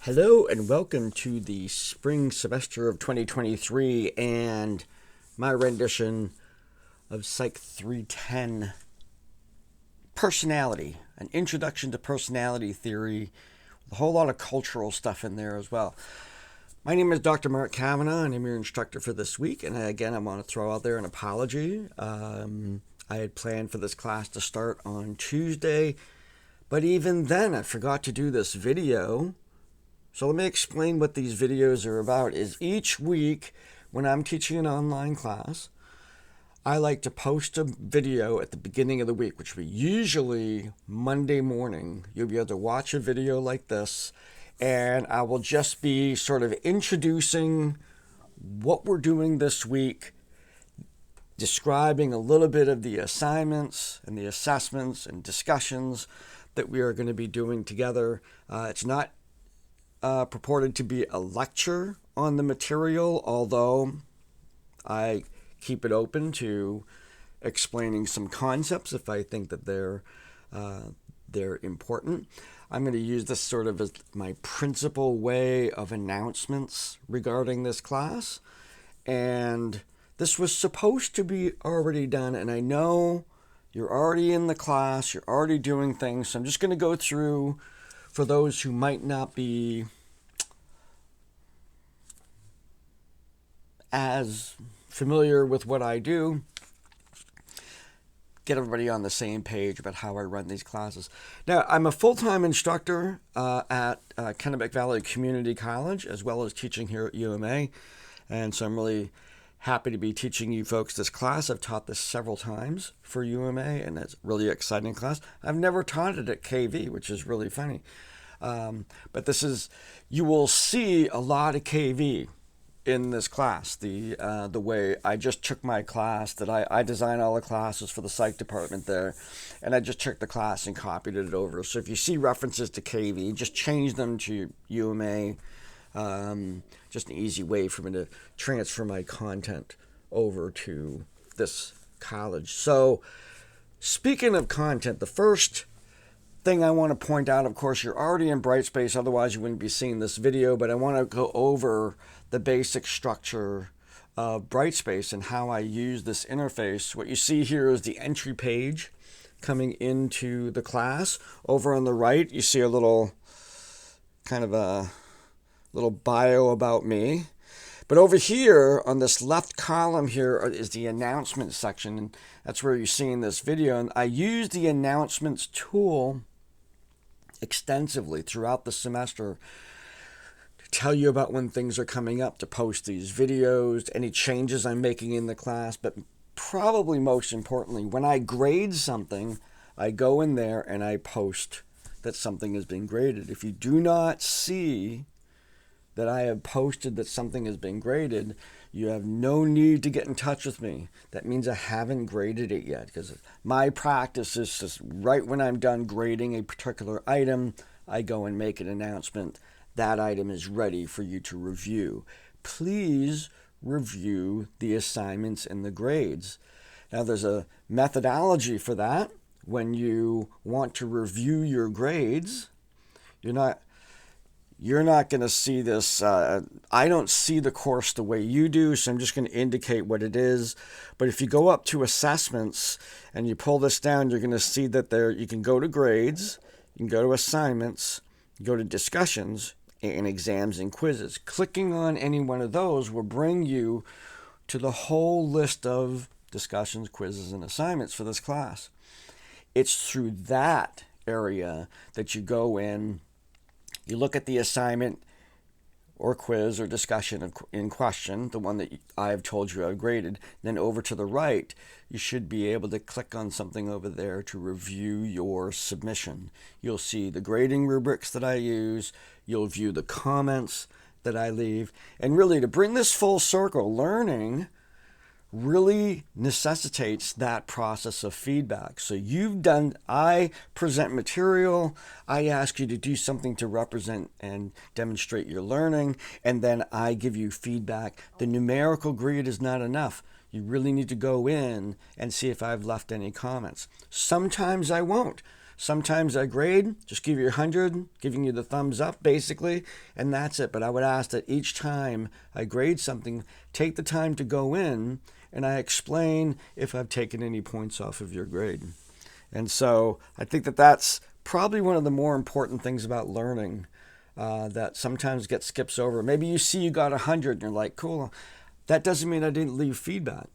Hello and welcome to the spring semester of 2023 and my rendition of Psych 310 Personality, an introduction to personality theory with a whole lot of cultural stuff in there as well. My name is Dr. Mark Kavanaugh and I'm your instructor for this week. And again, I want to throw out there an apology. I had planned for this class to start on Tuesday, but even then I forgot to do this video. So let me explain what these videos are about. Is each week when I'm teaching an online class, I like to post a video at the beginning of the week, which will be usually Monday morning. You'll be able to watch a video like this, and I will just be sort of introducing what we're doing this week, describing a little bit of the assignments and the assessments and discussions that we are going to be doing together. It's not purported to be a lecture on the material, although I keep it open to explaining some concepts if I think that they're important. I'm going to use this sort of as my principal way of announcements regarding this class, and this was supposed to be already done, and I know you're already in the class, you're already doing things, so I'm just going to go through for those who might not be as familiar with what I do, get everybody on the same page about how I run these classes. Now, I'm a full-time instructor at Kennebec Valley Community College, as well as teaching here at UMA, and so I'm really happy to be teaching you folks this class. I've taught this several times for UMA, and it's a really exciting class. I've never taught it at KV, which is really funny. But this is, you will see a lot of KV in this class. The way I just took my class, that I design all the classes for the psych department there, and I just took the class and copied it over. So if you see references to KV, just change them to UMA. Just an easy way for me to transfer my content over to this college. So speaking of content, the first thing I want to point out, of course, you're already in Brightspace, otherwise you wouldn't be seeing this video, but I want to go over the basic structure of Brightspace and how I use this interface. What you see here is the entry page coming into the class. Over on the right, you see a little kind of a little bio about me. But over here on this left column here is the announcement section, and that's where you're seeing this video. And I use the announcements tool extensively throughout the semester to tell you about when things are coming up, to post these videos, any changes I'm making in the class, but probably most importantly, when I grade something, I go in there and I post that something has been graded. If you do not see that I have posted that something has been graded, you have no need to get in touch with me. That means I haven't graded it yet, because my practice is just right when I'm done grading a particular item, I go and make an announcement. That item is ready for you to review. Please review the assignments and the grades. Now, there's a methodology for that. When you want to review your grades, you're not going to see this. I don't see the course the way you do, so I'm just going to indicate what it is. But if you go up to assessments and you pull this down, you're going to see that there you can go to grades, you can go to assignments, go to discussions, and exams and quizzes. Clicking on any one of those will bring you to the whole list of discussions, quizzes, and assignments for this class. It's through that area that you go in. You look at the assignment or quiz or discussion in question, the one that I've told you I've graded. Then over to the right, you should be able to click on something over there to review your submission. You'll see the grading rubrics that I use. You'll view the comments that I leave. And really, to bring this full circle, learning really necessitates that process of feedback. So I present material, I ask you to do something to represent and demonstrate your learning, and then I give you feedback. The numerical grade is not enough. You really need to go in and see if I've left any comments. Sometimes I won't. Sometimes I grade, just give you 100, giving you the thumbs up basically, and that's it. But I would ask that each time I grade something, take the time to go in and I explain if I've taken any points off of your grade. And so I think that that's probably one of the more important things about learning that sometimes gets skipped over. Maybe you see you got 100 and you're like, cool, that doesn't mean I didn't leave feedback.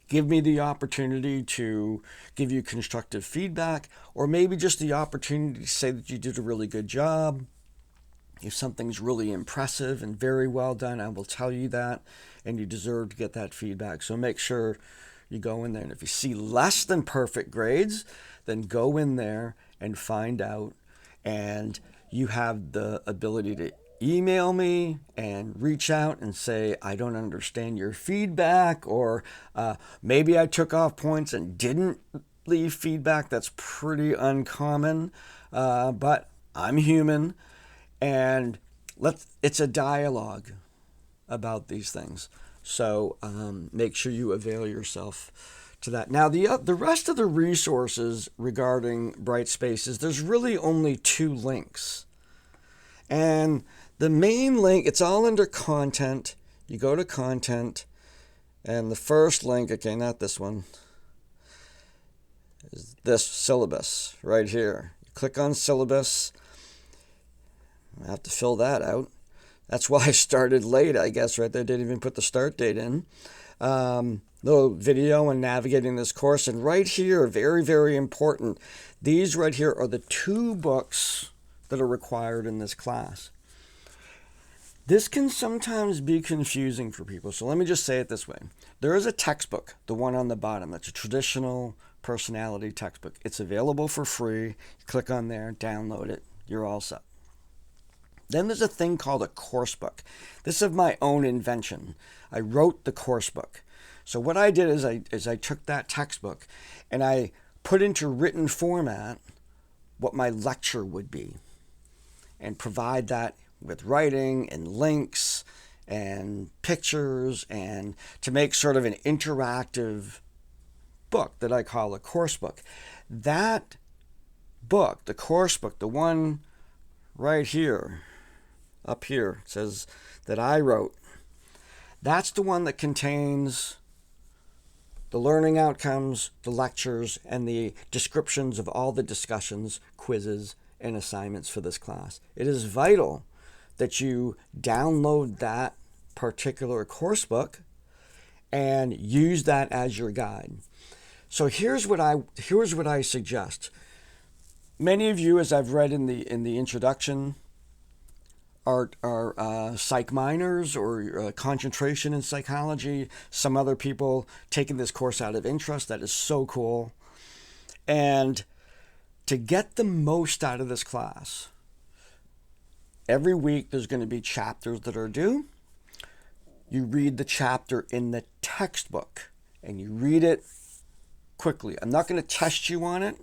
Give me the opportunity to give you constructive feedback, or maybe just the opportunity to say that you did a really good job. If something's really impressive and very well done, I will tell you that, and you deserve to get that feedback. So make sure you go in there. And if you see less than perfect grades, then go in there and find out. And you have the ability to email me and reach out and say, I don't understand your feedback, or maybe I took off points and didn't leave feedback. That's pretty uncommon, but I'm human, and it's a dialogue about these things. So make sure you avail yourself to that. Now, the rest of the resources regarding Brightspaces, there's really only 2 links. And the main link, it's all under content. You go to content, and the first link, okay, not this one, is this syllabus right here. You click on syllabus. I have to fill that out. That's why I started late, I guess, right there. Didn't even put the start date in. Little video on navigating this course. And right here, very, very important, these right here are the 2 books that are required in this class. This can sometimes be confusing for people. So let me just say it this way. There is a textbook, the one on the bottom. That's a traditional personality textbook. It's available for free. You click on there, download it. You're all set. Then there's a thing called a course book. This is my own invention. I wrote the course book. So what I did is I took that textbook and I put into written format what my lecture would be and provide that with writing and links and pictures, and to make sort of an interactive book that I call a course book. That book, the course book, the one right here, up here, it says that I wrote, that's the one that contains the learning outcomes, the lectures, and the descriptions of all the discussions, quizzes, and assignments for this class. It is vital that you download that particular course book and use that as your guide. So here's what I suggest. Many of you, as I've read in the introduction, are psych minors or concentration in psychology. Some other people taking this course out of interest. That is so cool. And to get the most out of this class, every week there's going to be chapters that are due. You read the chapter in the textbook and you read it quickly. I'm not going to test you on it,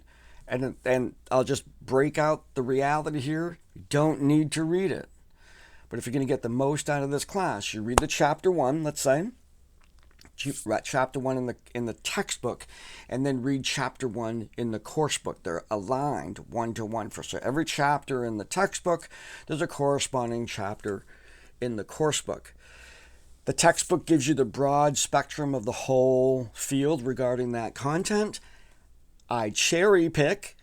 and I'll just break out the reality here. You don't need to read it. But if you're going to get the most out of this class, you read the chapter 1, let's say, chapter 1 in the textbook, and then read chapter 1 in the course book. They're aligned 1-to-1 for so every chapter in the textbook, there's a corresponding chapter in the course book. The textbook gives you the broad spectrum of the whole field regarding that content. I cherry pick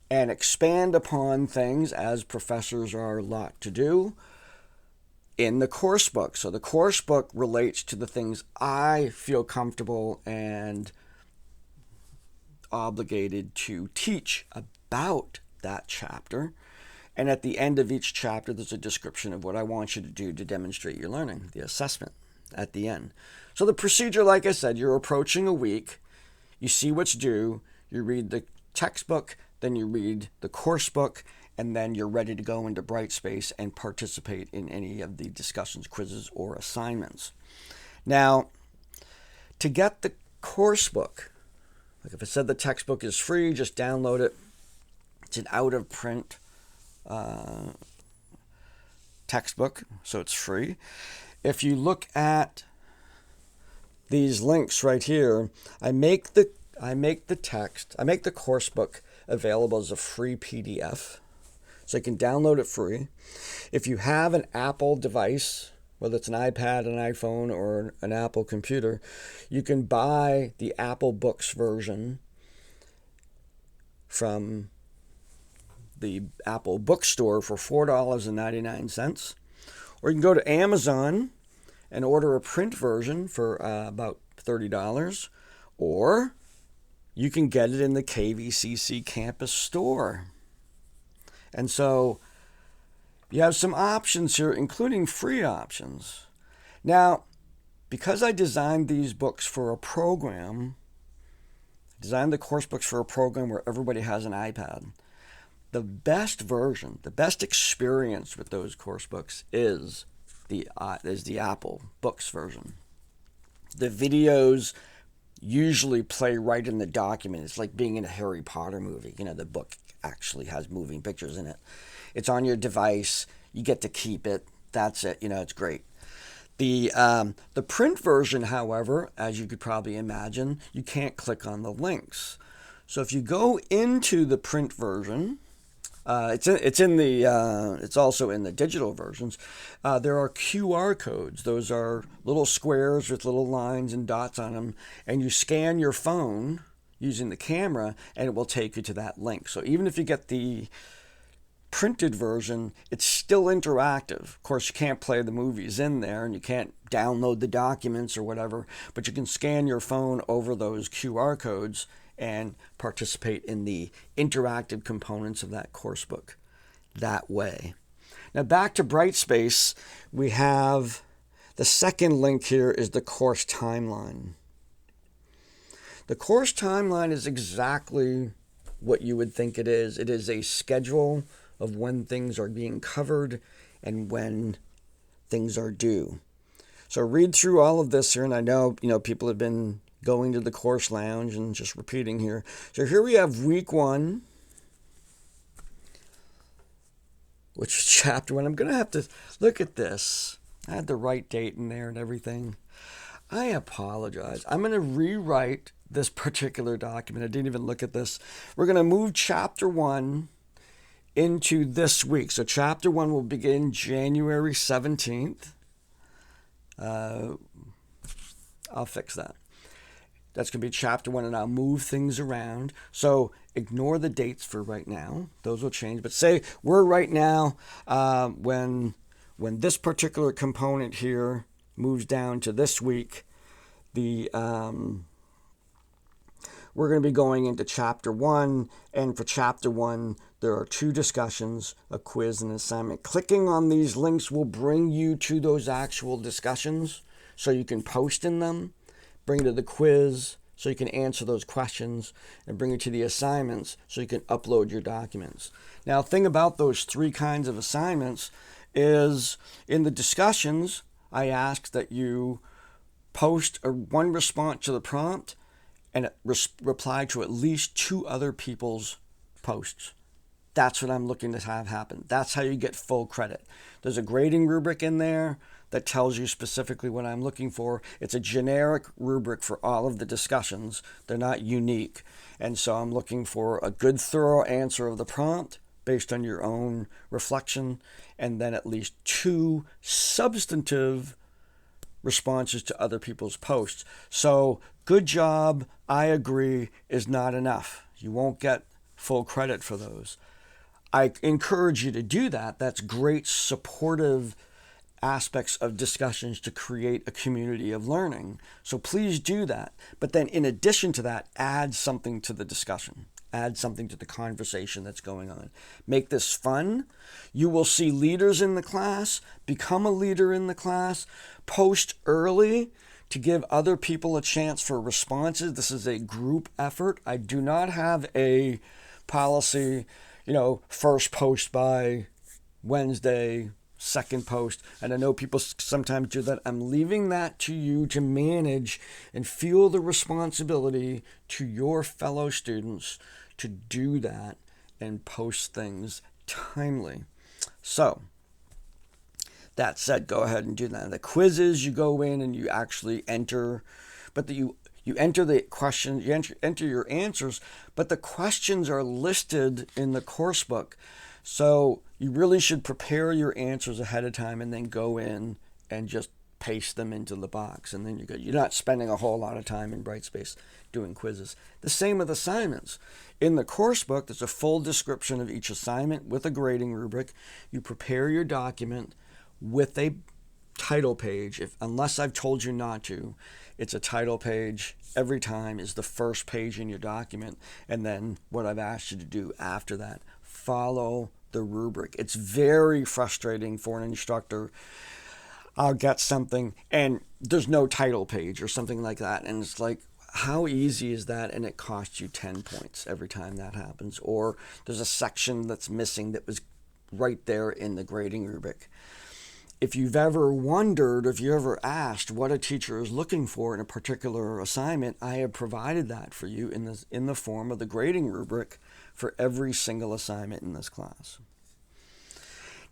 and expand upon things, as professors are a lot to do, in the course book. So the course book relates to the things I feel comfortable and obligated to teach about that chapter. And at the end of each chapter, there's a description of what I want you to do to demonstrate your learning, the assessment at the end. So the procedure, like I said, you're approaching a week, you see what's due, you read the textbook, then you read the course book, and then you're ready to go into Brightspace and participate in any of the discussions, quizzes, or assignments. Now, to get the course book, like if I said the textbook is free, just download it. It's an out-of-print textbook, so it's free. If you look at these links right here, I make the course book available as a free PDF. So you can download it free. If you have an Apple device, whether it's an iPad, an iPhone, or an Apple computer, you can buy the Apple Books version from the Apple Bookstore for $4.99. Or you can go to Amazon and order a print version for about $30. Or you can get it in the KVCC campus store. And so you have some options here, including free options. Now, because I designed these books for a program, designed the course books for a program where everybody has an iPad, the best version, the best experience with those course books is the Apple Books version. The videos usually play right in the document. It's like being in a Harry Potter movie. You know, the book actually has moving pictures in it. It's on your device. You get to keep it. That's it. You know, it's great. The print version, however, as you could probably imagine, you can't click on the links. So if you go into the print version, it's also in the digital versions. There are QR codes. Those are little squares with little lines and dots on them, and you scan your phone using the camera, and it will take you to that link. So even if you get the printed version, it's still interactive. Of course, you can't play the movies in there, and you can't download the documents or whatever, but you can scan your phone over those QR codes and participate in the interactive components of that course book that way. Now back to Brightspace, we have the second link here is the course timeline. The course timeline is exactly what you would think it is. It is a schedule of when things are being covered and when things are due. So read through all of this here, and I know, people have been going to the course lounge and just repeating here. So here we have week 1, which is chapter 1. I'm going to have to look at this. I had the right date in there and everything. I apologize. I'm going to rewrite this particular document. I didn't even look at this. We're going to move chapter 1 into this week. So chapter 1 will begin January 17th. I'll fix that. That's going to be chapter 1, and I'll move things around. So ignore the dates for right now. Those will change. But say we're right now when this particular component here moves down to this week, we're going to be going into chapter 1, and for chapter 1, there are 2 discussions, a quiz and an assignment. Clicking on these links will bring you to those actual discussions so you can post in them, bring you to the quiz so you can answer those questions, and bring you to the assignments so you can upload your documents. Now, the thing about those 3 kinds of assignments is in the discussions, I ask that you post one response to the prompt and reply to at least 2 other people's posts. That's what I'm looking to have happen. That's how you get full credit. There's a grading rubric in there that tells you specifically what I'm looking for. It's a generic rubric for all of the discussions. They're not unique. And so I'm looking for a good, thorough answer of the prompt based on your own reflection, and then at least 2 substantive responses to other people's posts. So good job, I agree, is not enough. You won't get full credit for those. I encourage you to do that. That's great supportive aspects of discussions to create a community of learning. So please do that. But then in addition to that, add something to the discussion. Add something to the conversation that's going on. Make this fun. You will see leaders in the class. Become a leader in the class. Post early to give other people a chance for responses. This is a group effort. I do not have a policy, first post by Wednesday, second post. And I know people sometimes do that. I'm leaving that to you to manage and feel the responsibility to your fellow students to do that and post things timely. So that said, go ahead and do that. The quizzes, you go in and you actually enter, but you You enter the questions, you enter your answers, but the questions are listed in the course book. So you really should prepare your answers ahead of time and then go in and just paste them into the box. And then you're good. You're not spending a whole lot of time in Brightspace doing quizzes. The same with assignments. In the course book, there's a full description of each assignment with a grading rubric. You prepare your document with a title page. Unless I've told you not to, it's a title page every time is the first page in your document. And then what I've asked you to do after that, follow the rubric. It's very frustrating for an instructor. I'll get something and there's no title page or something like that. And it's like, how easy is that? And it costs you 10 points every time that happens. Or there's a section that's missing that was right there in the grading rubric. If you've ever wondered, if you ever asked what a teacher is looking for in a particular assignment, I have provided that for you in the form of the grading rubric for every single assignment in this class.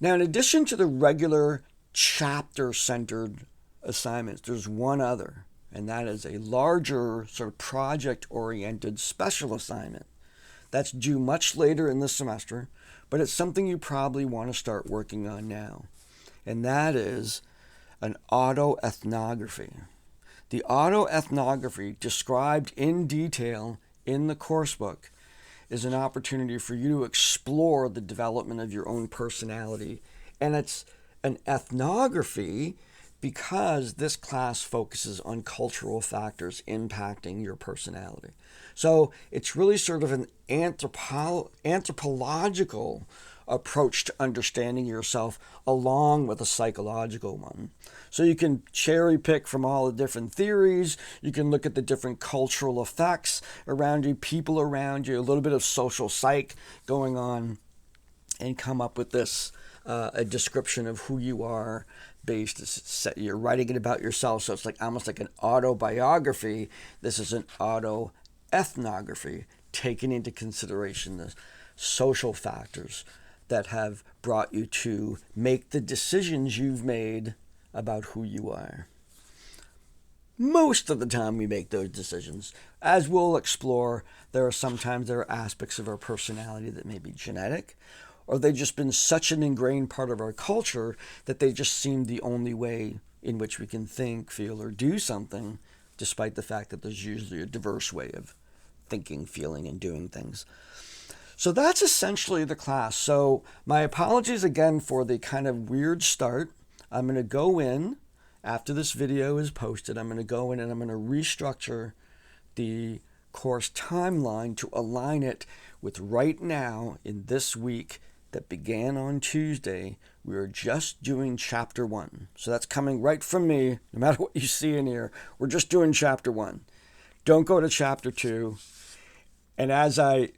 Now, in addition to the regular chapter-centered assignments, there's one other, and that is a larger sort of project-oriented special assignment. That's due much later in the semester, but it's something you probably want to start working on now. And that is an autoethnography. The autoethnography, described in detail in the course book, is an opportunity for you to explore the development of your own personality. And it's an ethnography because this class focuses on cultural factors impacting your personality. So it's really sort of an anthropological approach to understanding yourself along with a psychological one. So you can cherry pick from all the different theories. You can look at the different cultural effects around you, people around you, a little bit of social psych going on, and come up with this, a description of who you are based. You're writing it about yourself, so it's like almost like an autobiography. This is an autoethnography, taking into consideration the social factors that have brought you to make the decisions you've made about who you are. Most of the time we make those decisions. As we'll explore, there are aspects of our personality that may be genetic, or they've just been such an ingrained part of our culture that they just seem the only way in which we can think, feel, or do something, despite the fact that there's usually a diverse way of thinking, feeling, and doing things. So that's essentially the class. So my apologies again for the kind of weird start. I'm going to go in, after this video is posted, I'm going to go in and I'm going to restructure the course timeline to align it with right now in this week that began on Tuesday. We are just doing chapter 1. So that's coming right from me. No matter what you see in here, we're just doing chapter 1. Don't go to chapter 2. And as I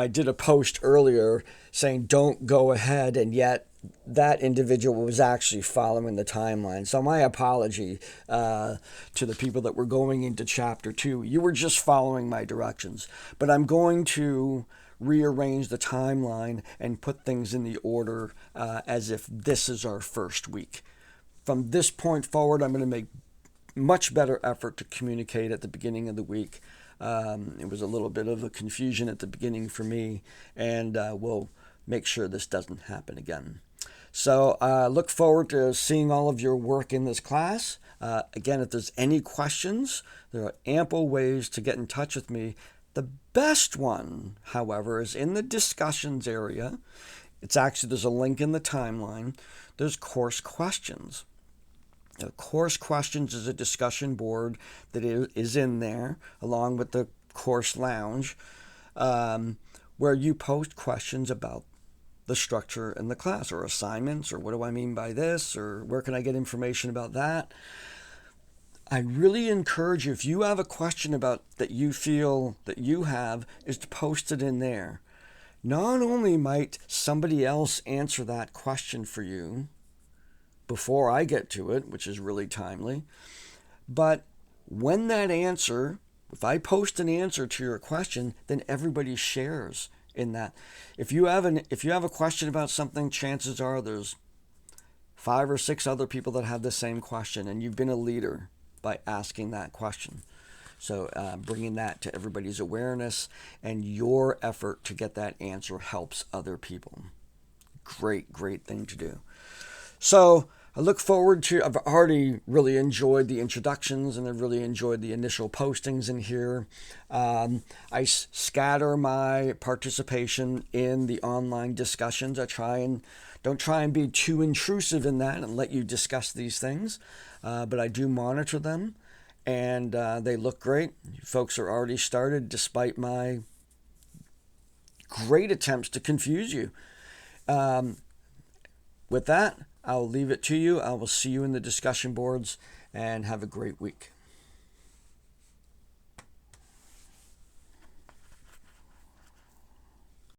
did a post earlier saying don't go ahead, and yet that individual was actually following the timeline. So my apology to the people that were going into chapter 2. You were just following my directions. But I'm going to rearrange the timeline and put things in the order as if this is our first week. From this point forward, I'm going to make much better effort to communicate at the beginning of the week. It was a little bit of a confusion at the beginning for me, and we'll make sure this doesn't happen again. So look forward to seeing all of your work in this class. Again, if there's any questions, there are ample ways to get in touch with me. The best one, however, is in the discussions area. There's a link in the timeline. There's course questions. Course questions is a discussion board that is in there, along with the course lounge, where you post questions about the structure in the class, or assignments, or what do I mean by this, or where can I get information about that. I really encourage you, if you have a question about that you feel that you have, is to post it in there. Not only might somebody else answer that question for you before I get to it, which is really timely, but when that answer, if I post an answer to your question, then everybody shares in that. If you have a question about something, chances are there's 5 or 6 other people that have the same question, and you've been a leader by asking that question. So bringing that to everybody's awareness, and your effort to get that answer helps other people. Great thing to do. So I look forward to, I've already really enjoyed the introductions, and I've really enjoyed the initial postings in here. I scatter my participation in the online discussions. Don't try and be too intrusive in that and let you discuss these things, but I do monitor them, and they look great. Folks are already started despite my great attempts to confuse you. With that, I'll leave it to you. I will see you in the discussion boards, and have a great week.